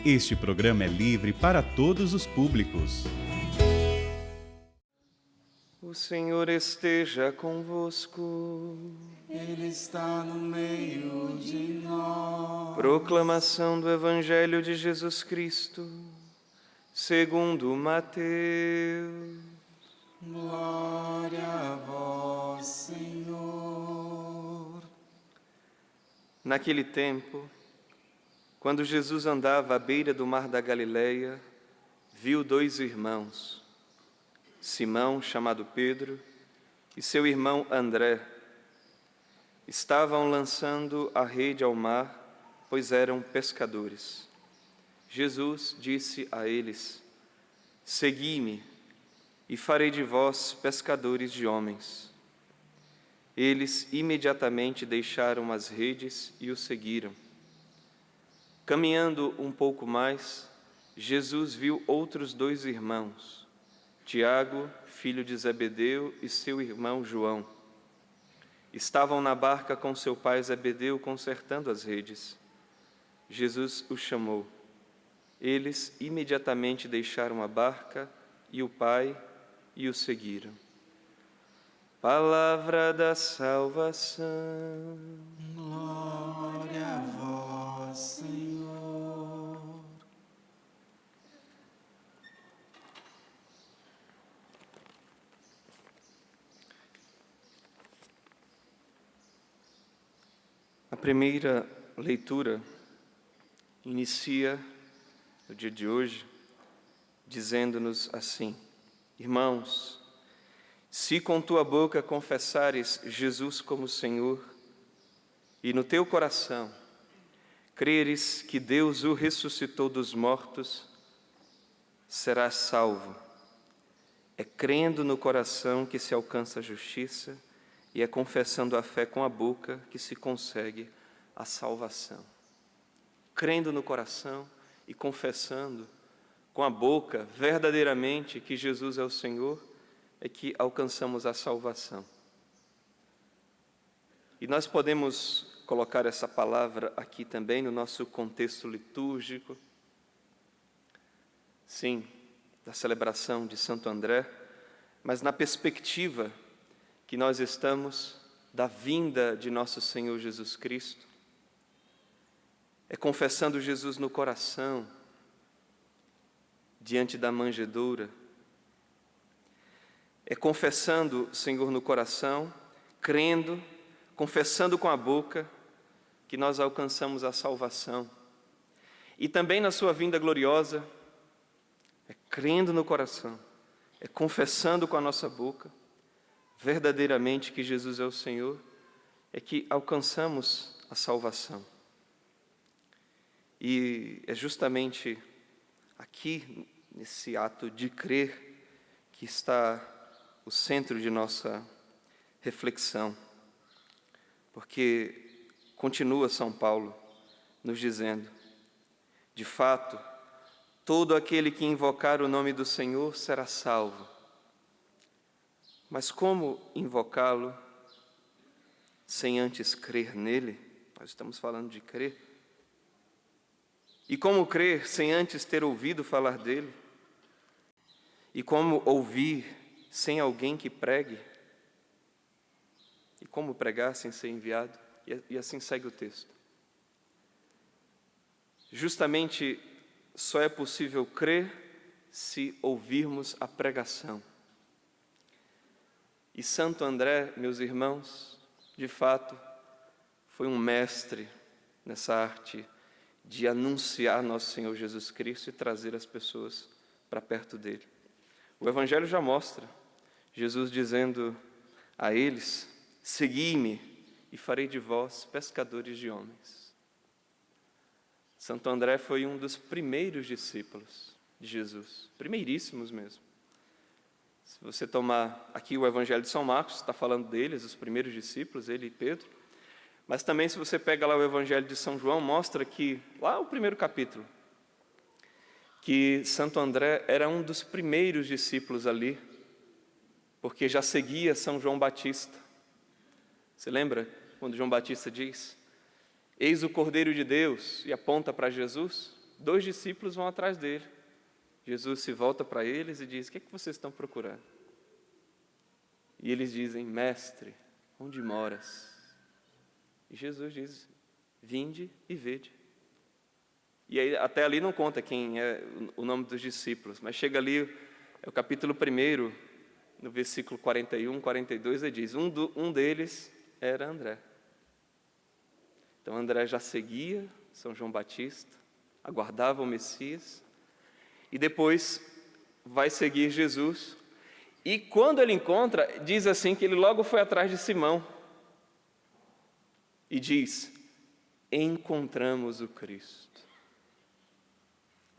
Este programa é livre para todos os públicos. O Senhor esteja convosco. Ele está no meio de nós. Proclamação do Evangelho de Jesus Cristo, segundo Mateus. Glória a vós, Senhor. Naquele tempo, quando Jesus andava à beira do mar da Galileia, viu dois irmãos, Simão, chamado Pedro, e seu irmão André. Estavam lançando a rede ao mar, pois eram pescadores. Jesus disse a eles: Segui-me, e farei de vós pescadores de homens. Eles imediatamente deixaram as redes e o seguiram. Caminhando um pouco mais, Jesus viu outros dois irmãos, Tiago, filho de Zebedeu, e seu irmão João. Estavam na barca com seu pai Zebedeu consertando as redes. Jesus os chamou. Eles imediatamente deixaram a barca e o pai e o seguiram. Palavra da salvação. Glória a vós, Senhor. A primeira leitura inicia no dia de hoje dizendo-nos assim: Irmãos, se com tua boca confessares Jesus como Senhor e no teu coração creres que Deus o ressuscitou dos mortos, serás salvo. É crendo no coração que se alcança a justiça e é confessando a fé com a boca que se consegue a salvação. Crendo no coração e confessando com a boca verdadeiramente que Jesus é o Senhor, é que alcançamos a salvação. E nós podemos colocar essa palavra aqui também no nosso contexto litúrgico, sim, da celebração de Santo André, mas na perspectiva que nós estamos da vinda de nosso Senhor Jesus Cristo. É confessando Jesus no coração, diante da manjedoura. É confessando o Senhor no coração, crendo, confessando com a boca, que nós alcançamos a salvação. E também na sua vinda gloriosa, é crendo no coração, é confessando com a nossa boca, verdadeiramente que Jesus é o Senhor, é que alcançamos a salvação. E é justamente aqui, nesse ato de crer, que está o centro de nossa reflexão. Porque continua São Paulo nos dizendo: de fato, todo aquele que invocar o nome do Senhor será salvo. Mas como invocá-lo sem antes crer nele? Nós estamos falando de crer. E como crer sem antes ter ouvido falar dele? E como ouvir sem alguém que pregue? E como pregar sem ser enviado? E assim segue o texto. Justamente só é possível crer se ouvirmos a pregação. E Santo André, meus irmãos, de fato, foi um mestre nessa arte de anunciar nosso Senhor Jesus Cristo e trazer as pessoas para perto dele. O Evangelho já mostra Jesus dizendo a eles: Segui-me e farei de vós pescadores de homens. Santo André foi um dos primeiros discípulos de Jesus, primeiríssimos mesmo. Se você tomar aqui o Evangelho de São Marcos, está falando deles, os primeiros discípulos, ele e Pedro. Mas também, se você pega lá o Evangelho de São João, mostra que, lá o primeiro capítulo, que Santo André era um dos primeiros discípulos ali, porque já seguia São João Batista. Você lembra quando João Batista diz: Eis o Cordeiro de Deus, e aponta para Jesus? 2 discípulos vão atrás dele. Jesus se volta para eles e diz: o que é que vocês estão procurando? E eles dizem: mestre, onde moras? E Jesus diz: vinde e vede. E aí, até ali não conta quem é o nome dos discípulos, mas chega ali, é o capítulo 1, no versículo 41, 42, ele diz: um deles era André. Então André já seguia São João Batista, aguardava o Messias, e depois vai seguir Jesus. E quando ele encontra, diz assim que ele logo foi atrás de Simão. E diz: encontramos o Cristo.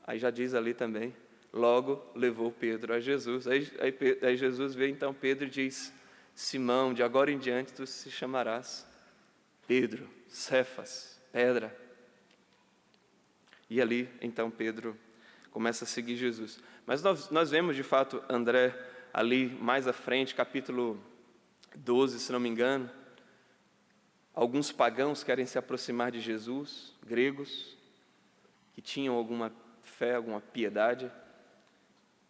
Aí já diz ali também, logo levou Pedro a Jesus. Aí Jesus vê então Pedro e diz: Simão, de agora em diante tu se chamarás Pedro, Cefas, pedra. E ali então Pedro começa a seguir Jesus. Mas nós vemos de fato André ali mais à frente, capítulo 12, se não me engano. Alguns pagãos querem se aproximar de Jesus, gregos, que tinham alguma fé, alguma piedade,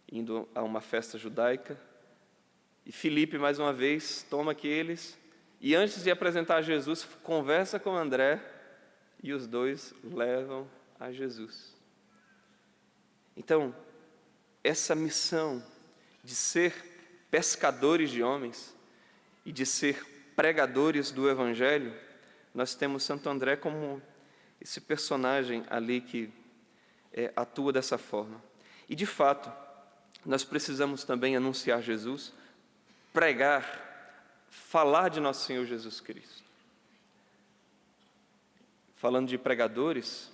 indo a uma festa judaica. E Filipe, mais uma vez, toma aqueles e, antes de apresentar Jesus, conversa com André e os dois levam a Jesus. Então, essa missão de ser pescadores de homens e de ser pregadores do Evangelho, nós temos Santo André como esse personagem ali que atua dessa forma. E, de fato, nós precisamos também anunciar Jesus, pregar, falar de nosso Senhor Jesus Cristo. Falando de pregadores,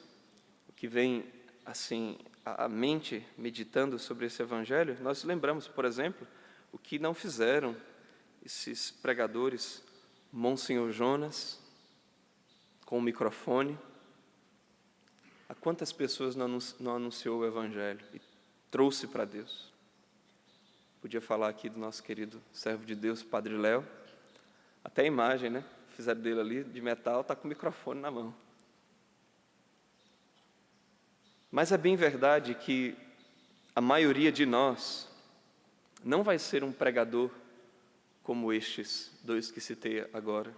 o que vem assim à mente, meditando sobre esse Evangelho, nós lembramos, por exemplo, o que não fizeram esses pregadores, Monsenhor Jonas, com o microfone. A quantas pessoas não anunciou o Evangelho e trouxe para Deus? Podia falar aqui do nosso querido servo de Deus, Padre Léo. Até a imagem, né? Fizeram dele ali, de metal, está com o microfone na mão. Mas é bem verdade que a maioria de nós não vai ser um pregador como estes dois que citei agora.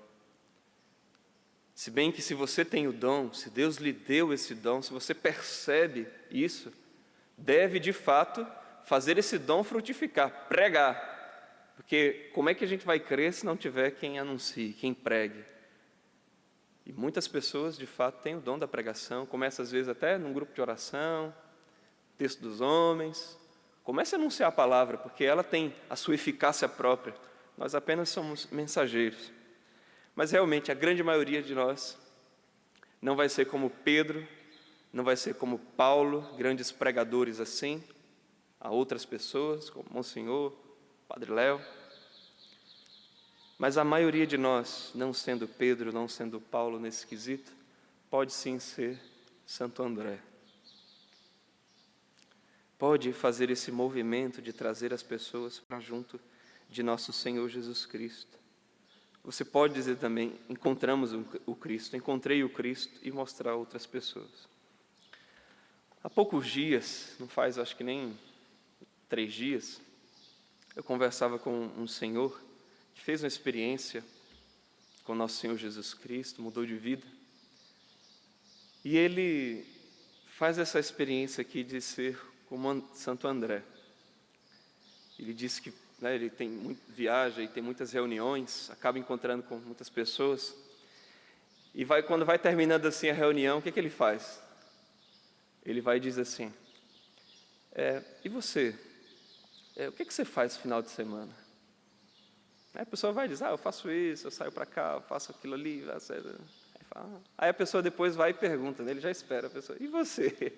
Se bem que se você tem o dom, se Deus lhe deu esse dom, se você percebe isso, deve de fato fazer esse dom frutificar, pregar. Porque como é que a gente vai crer se não tiver quem anuncie, quem pregue? E muitas pessoas de fato têm o dom da pregação, começa às vezes até num grupo de oração, texto dos homens, comece a anunciar a palavra, porque ela tem a sua eficácia própria, nós apenas somos mensageiros. Mas realmente a grande maioria de nós não vai ser como Pedro, não vai ser como Paulo, grandes pregadores assim, a outras pessoas, como Monsenhor, Padre Léo. Mas a maioria de nós, não sendo Pedro, não sendo Paulo nesse quesito, pode sim ser Santo André. Pode fazer esse movimento de trazer as pessoas para junto de nosso Senhor Jesus Cristo. Você pode dizer também: encontramos o Cristo, encontrei o Cristo, e mostrar a outras pessoas. Há poucos dias, não faz acho que nem 3 dias, eu conversava com um senhor que fez uma experiência com nosso Senhor Jesus Cristo, mudou de vida. E ele faz essa experiência aqui de ser como Santo André. Ele disse que ele viaja e tem muitas reuniões, acaba encontrando com muitas pessoas. E quando vai terminando assim a reunião, o que ele faz? Ele vai e diz assim: e você? O que você faz no final de semana? Aí a pessoa vai dizer: eu faço isso, eu saio para cá, eu faço aquilo ali. Aí a pessoa depois vai e pergunta, né? Ele já espera a pessoa: e você?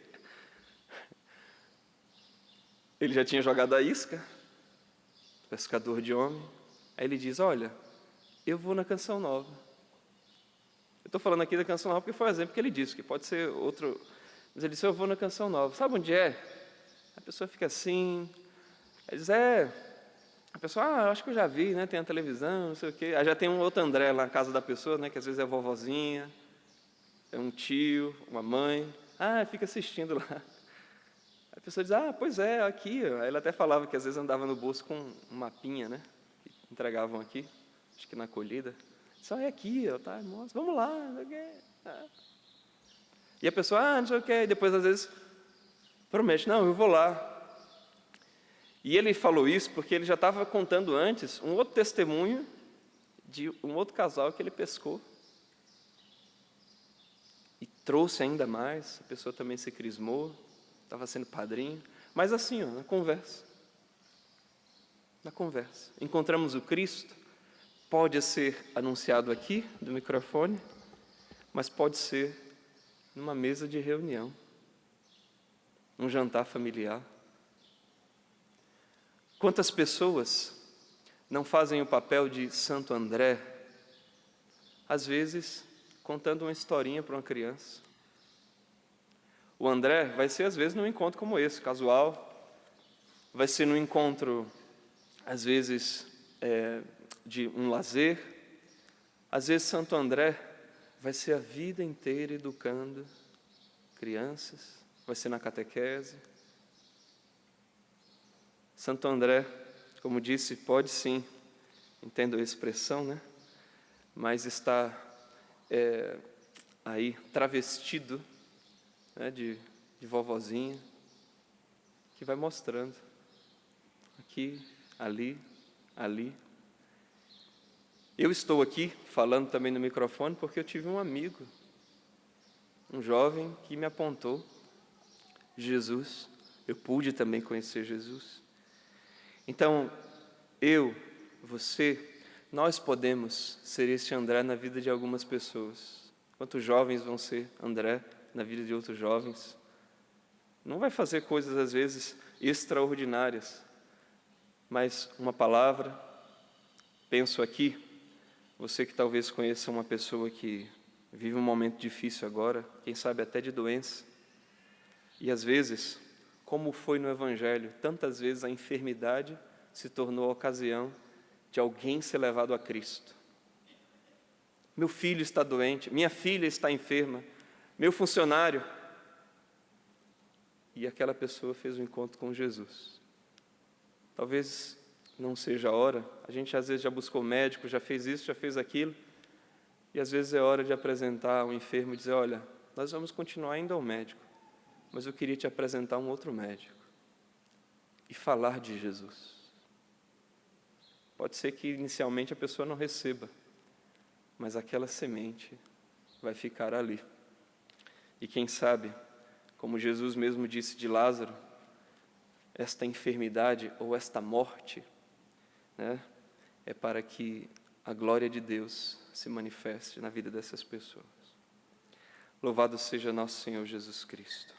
Ele já tinha jogado a isca, pescador de homem. Aí ele diz: olha, eu vou na Canção Nova. Eu estou falando aqui da Canção Nova porque foi o exemplo que ele disse, que pode ser outro. Mas ele disse: eu vou na Canção Nova. Sabe onde é? A pessoa fica assim. Ele diz: a pessoa: acho que eu já vi, né? Tem a televisão, não sei o quê. Aí já tem um outro André lá na casa da pessoa, né? Que às vezes é a vovozinha, é um tio, uma mãe. Fica assistindo lá. A pessoa diz, pois é, aqui. Aí ele até falava que às vezes andava no bolso com um mapinha, né? Que entregavam aqui, acho que na acolhida. Só é aqui, tá, moça, vamos lá. Não sei o quê. E a pessoa, não sei o quê. E depois, às vezes, promete, não, eu vou lá. E ele falou isso porque ele já estava contando antes um outro testemunho de um outro casal que ele pescou. E trouxe ainda mais, a pessoa também se crismou, estava sendo padrinho. Mas assim, na conversa. Na conversa. Encontramos o Cristo, pode ser anunciado aqui, do microfone, mas pode ser numa mesa de reunião, um jantar familiar. Quantas pessoas não fazem o papel de Santo André, às vezes contando uma historinha para uma criança. O André vai ser, às vezes, num encontro como esse, casual, vai ser num encontro, às vezes, de um lazer. Às vezes, Santo André vai ser a vida inteira educando crianças, vai ser na catequese. Santo André, como disse, pode sim, entendo a expressão, né? Mas está aí travestido, né, de vovozinha, que vai mostrando aqui, ali, ali. Eu estou aqui falando também no microfone porque eu tive um amigo, um jovem que me apontou Jesus. Eu pude também conhecer Jesus. Então, você, nós podemos ser este André na vida de algumas pessoas. Quantos jovens vão ser André na vida de outros jovens? Não vai fazer coisas, às vezes, extraordinárias, mas uma palavra. Penso aqui, você que talvez conheça uma pessoa que vive um momento difícil agora, quem sabe até de doença, e às vezes, como foi no Evangelho, tantas vezes a enfermidade se tornou a ocasião de alguém ser levado a Cristo. Meu filho está doente, minha filha está enferma, meu funcionário. E aquela pessoa fez um encontro com Jesus. Talvez não seja a hora, a gente às vezes já buscou médico, já fez isso, já fez aquilo, e às vezes é hora de apresentar um enfermo e dizer, olha, nós vamos continuar indo ao médico, mas eu queria te apresentar um outro médico e falar de Jesus. Pode ser que inicialmente a pessoa não receba, mas aquela semente vai ficar ali. E quem sabe, como Jesus mesmo disse de Lázaro, esta enfermidade ou esta morte, né, é para que a glória de Deus se manifeste na vida dessas pessoas. Louvado seja nosso Senhor Jesus Cristo.